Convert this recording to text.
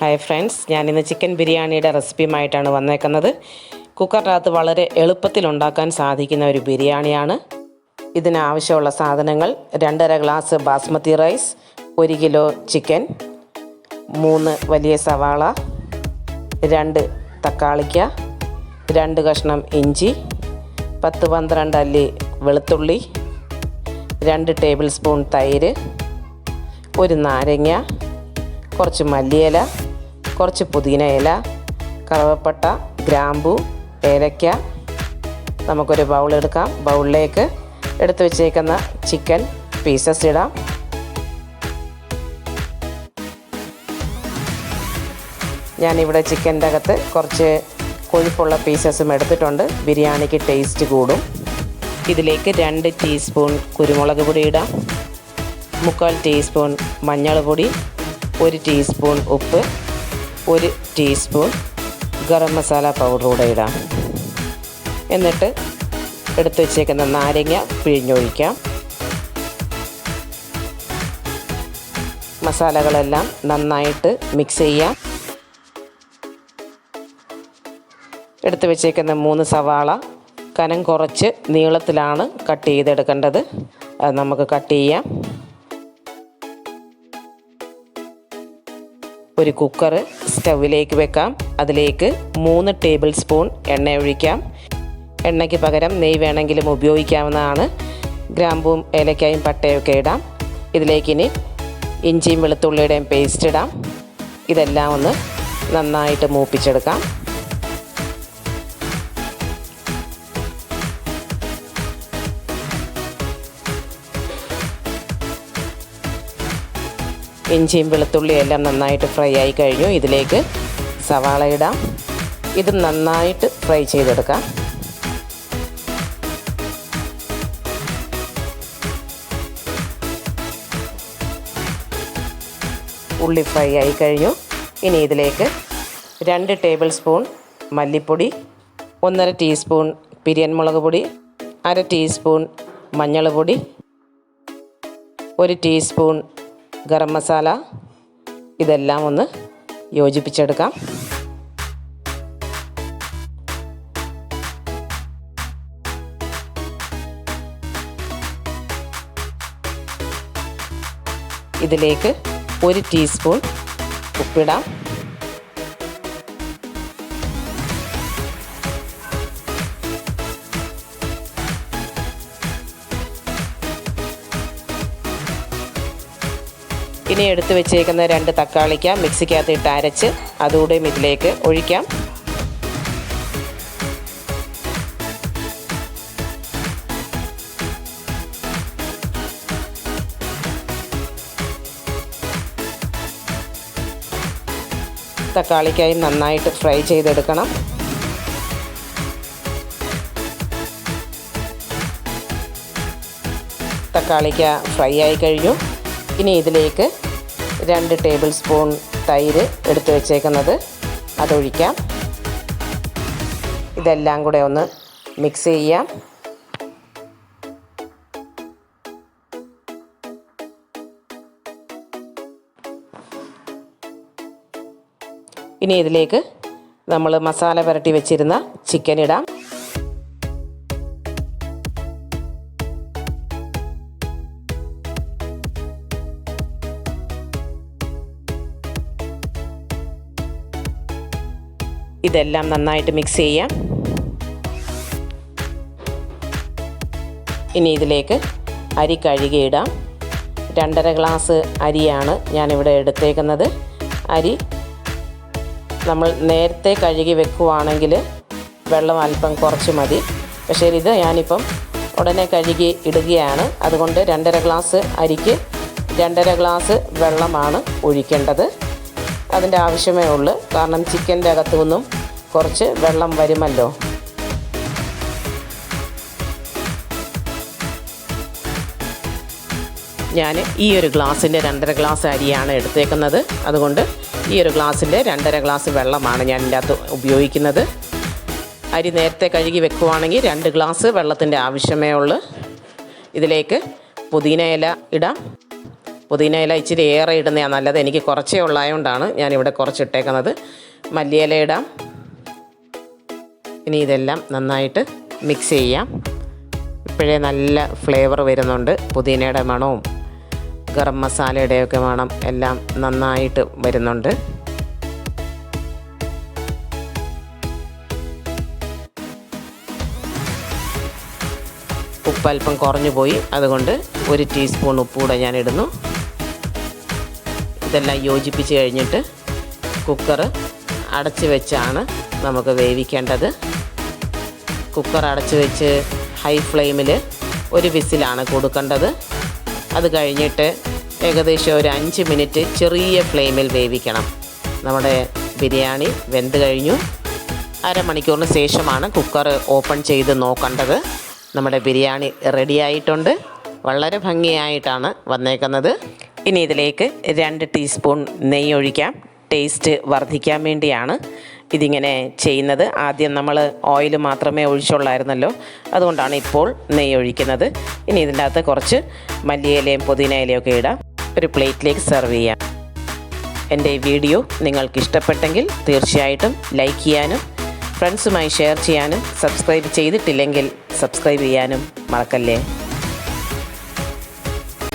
Hi friends, ഞാനിന്ന് chicken ബിരിയാണിയുടെ റെസിപ്പിയുമായിട്ടാണ് വന്നേക്കുന്നത്. കുക്കറിനകത്ത് വളരെ എളുപ്പത്തിൽ ഉണ്ടാക്കാൻ സാധിക്കുന്ന ഒരു ബിരിയാണിയാണ്. ഇതിനാവശ്യമുള്ള സാധനങ്ങൾ: 2.5 glass basmati rice, 1 kilo chicken, 3 വലിയ സവാള, 2 തക്കാളിക്ക, 2 കഷ്ണം ഇഞ്ചി, 10-12 അല്ലി വെളുത്തുള്ളി, 2 ടേബിൾ സ്പൂൺ തൈര്, 1 നാരങ്ങ, കുറച്ച് മല്ലിയില, കുറച്ച് പുതിന ഇല, കറുവപ്പട്ട, ഗ്രാമ്പൂ, ഏലക്ക. നമുക്കൊരു ബൗൾ എടുക്കാം. ബൗളിലേക്ക് എടുത്തു വെച്ചേക്കുന്ന ചിക്കൻ പീസസ് ഇടാം. ഞാനിവിടെ ചിക്കൻ്റെ അകത്ത് കുറച്ച് കൊഴുപ്പുള്ള പീസസും എടുത്തിട്ടുണ്ട്. ബിരിയാണിക്ക് ടേസ്റ്റ് കൂടും. ഇതിലേക്ക് 2 ടീസ്പൂൺ കുരുമുളക് പൊടി ഇടാം, 3/4 ടീസ്പൂൺ മഞ്ഞൾ പൊടി, 1 ടീസ്പൂൺ ഉപ്പ്, 1 ടീസ്പൂൺ ഗരം മസാല പൗഡർ കൂടെ ഇടാം. എന്നിട്ട് എടുത്തു വച്ചേക്കുന്ന നാരങ്ങ പിഴിഞ്ഞൊഴിക്കാം. മസാലകളെല്ലാം നന്നായിട്ട് മിക്സ് ചെയ്യാം. എടുത്തു വച്ചേക്കുന്ന 3 സവാള കനം കുറച്ച് നീളത്തിലാണ് കട്ട് ചെയ്തെടുക്കേണ്ടത്. അത് നമുക്ക് കട്ട് ചെയ്യാം. ഒരു കുക്കർ സ്റ്റൗവിലേക്ക് വെക്കാം. അതിലേക്ക് 3 ടേബിൾ സ്പൂൺ എണ്ണ ഒഴിക്കാം. എണ്ണയ്ക്ക് പകരം നെയ്യ് വേണമെങ്കിലും ഉപയോഗിക്കാവുന്നതാണ്. ഗ്രാമ്പൂവും ഏലക്കായും പട്ടയൊക്കെ ഇടാം. ഇതിലേക്കിനി ഇഞ്ചിയും വെളുത്തുള്ളിയുടെയും പേസ്റ്റ് ഇടാം. ഇതെല്ലാം ഒന്ന് നന്നായിട്ട് മൂപ്പിച്ചെടുക്കാം. ഇഞ്ചിയും വെളുത്തുള്ളിയും എല്ലാം നന്നായിട്ട് ഫ്രൈ ആയി കഴിഞ്ഞു. ഇതിലേക്ക് സവാള ഇടാം. ഇത് നന്നായിട്ട് ഫ്രൈ ചെയ്തെടുക്കാം. ഉള്ളി ഫ്രൈ ആയി കഴിഞ്ഞു. ഇനി ഇതിലേക്ക് 2 ടേബിൾ സ്പൂൺ മല്ലിപ്പൊടി, 1.5 ടീസ്പൂൺ പിരിയൻ മുളക് പൊടി, 1/2 ടീസ്പൂൺ മഞ്ഞൾ പൊടി, 1 ടീസ്പൂൺ ഗരം മസാല, ഇതെല്ലാം ഒന്ന് യോജിപ്പിച്ചെടുക്കാം. ഇതിലേക്ക് 1 ടീസ്പൂൺ ഉപ്പിടാം. ഇനി എടുത്തു വെച്ചേക്കുന്ന 2 തക്കാളിക്ക മിക്സിക്കകത്ത് ഇട്ട് അരച്ച് അതുകൂടെയും ഇതിലേക്ക് ഒഴിക്കാം. തക്കാളിക്കായും നന്നായിട്ട് ഫ്രൈ ചെയ്തെടുക്കണം. തക്കാളിക്ക ഫ്രൈ ആയി കഴിഞ്ഞു. ഇനി ഇതിലേക്ക് 2 ടേബിൾ സ്പൂൺ തൈര് എടുത്തു വെച്ചേക്കുന്നത് അതൊഴിക്കാം. ഇതെല്ലാം കൂടെ ഒന്ന് മിക്സ് ചെയ്യാം. ഇനി ഇതിലേക്ക് നമ്മൾ മസാല പുരട്ടി വെച്ചിരുന്ന ചിക്കൻ ഇടാം. ഇതെല്ലാം നന്നായിട്ട് മിക്സ് ചെയ്യാം. ഇനി ഇതിലേക്ക് അരി കഴുകിയിടാം. 2.5 ഗ്ലാസ് അരിയാണ് ഞാനിവിടെ എടുത്തേക്കുന്നത്. അരി നമ്മൾ നേരത്തെ കഴുകി വെക്കുവാണെങ്കിൽ വെള്ളം അല്പം കുറച്ച് മതി. പക്ഷേ ഇത് ഞാനിപ്പം ഉടനെ കഴുകി ഇടുകയാണ്. അതുകൊണ്ട് 2.5 ഗ്ലാസ് അരിക്ക് 2.5 ഗ്ലാസ് വെള്ളമാണ് ഒഴിക്കേണ്ടത്. അതിൻ്റെ ആവശ്യമേ ഉള്ളൂ. കാരണം ചിക്കൻ്റെ അകത്തു നിന്നും കുറച്ച് വെള്ളം വരുമല്ലോ. ഞാൻ ഈ ഒരു ഗ്ലാസിൻ്റെ 2.5 ഗ്ലാസ് അരിയാണ് എടുത്തേക്കുന്നത്. അതുകൊണ്ട് ഈ ഒരു ഗ്ലാസിൻ്റെ 2.5 ഗ്ലാസ് വെള്ളമാണ് ഞാൻ ഇതിൻ്റെ അകത്ത് ഉപയോഗിക്കുന്നത്. അരി നേരത്തെ കഴുകി വെക്കുവാണെങ്കിൽ 2 ഗ്ലാസ് വെള്ളത്തിൻ്റെ ആവശ്യമേ ഉള്ളൂ. ഇതിലേക്ക് പുതിന ഇല ഇടാം. പുതിന ഇല ഇച്ചിരി ഏറെ ഇടുന്നതാണ് നല്ലത്. എനിക്ക് കുറച്ചേ ഉള്ളായതുകൊണ്ടാണ് ഞാനിവിടെ കുറച്ചിട്ടേക്കുന്നത്. മല്ലിയില ഇടാം. ഇനി ഇതെല്ലാം നന്നായിട്ട് മിക്സ് ചെയ്യാം. ഇപ്പോഴേ നല്ല ഫ്ലേവർ വരുന്നുണ്ട്. പുതിനയുടെ മണവും ഗരം മസാലയുടെയൊക്കെ മണം എല്ലാം നന്നായിട്ട് വരുന്നുണ്ട്. ഉപ്പ് അല്പം കുറഞ്ഞു പോയി, അതുകൊണ്ട് 1 ടീസ്പൂൺ ഉപ്പ് കൂടെ ഞാൻ ഇടുന്നു. ഇതെല്ലാം യോജിപ്പിച്ച് കഴിഞ്ഞിട്ട് കുക്കർ അടച്ച് വെച്ചാണ് നമുക്ക് വേവിക്കേണ്ടത്. കുക്കർ അടച്ച് വെച്ച് ഹൈ ഫ്ലെയിമിൽ 1 വിസിലാണ് കൊടുക്കേണ്ടത്. അത് കഴിഞ്ഞിട്ട് ഏകദേശം ഒരു 5 മിനിറ്റ് ചെറിയ ഫ്ലെയിമിൽ വേവിക്കണം. നമ്മുടെ ബിരിയാണി വെന്ത് കഴിഞ്ഞു. അരമണിക്കൂറിന് ശേഷമാണ് കുക്കർ ഓപ്പൺ ചെയ്ത് നോക്കേണ്ടത്. നമ്മുടെ ബിരിയാണി റെഡി ആയിട്ടുണ്ട്. വളരെ ഭംഗിയായിട്ടാണ് വന്നേക്കുന്നത്. ഇനി ഇതിലേക്ക് 2 ടീസ്പൂൺ നെയ്യ് ഒഴിക്കാം. ടേസ്റ്റ് വർദ്ധിക്കാൻ വേണ്ടിയാണ് ഇതിങ്ങനെ ചെയ്യുന്നത്. ആദ്യം നമ്മൾ ഓയിൽ മാത്രമേ ഒഴിച്ചുള്ളായിരുന്നല്ലോ, അതുകൊണ്ടാണ് ഇപ്പോൾ നെയ്യ് ഒഴിക്കുന്നത്. ഇനി ഇതിൻ്റെ അകത്ത് കുറച്ച് മല്ലിയിലയും പുതിന ഇലയൊക്കെ ഇടാം. ഒരു പ്ലേറ്റിലേക്ക് സെർവ് ചെയ്യാം. എൻ്റെ ഈ വീഡിയോ നിങ്ങൾക്ക് ഇഷ്ടപ്പെട്ടെങ്കിൽ തീർച്ചയായിട്ടും ലൈക്ക് ചെയ്യാനും ഫ്രണ്ട്സുമായി ഷെയർ ചെയ്യാനും സബ്സ്ക്രൈബ് ചെയ്തിട്ടില്ലെങ്കിൽ സബ്സ്ക്രൈബ് ചെയ്യാനും മറക്കല്ലേ.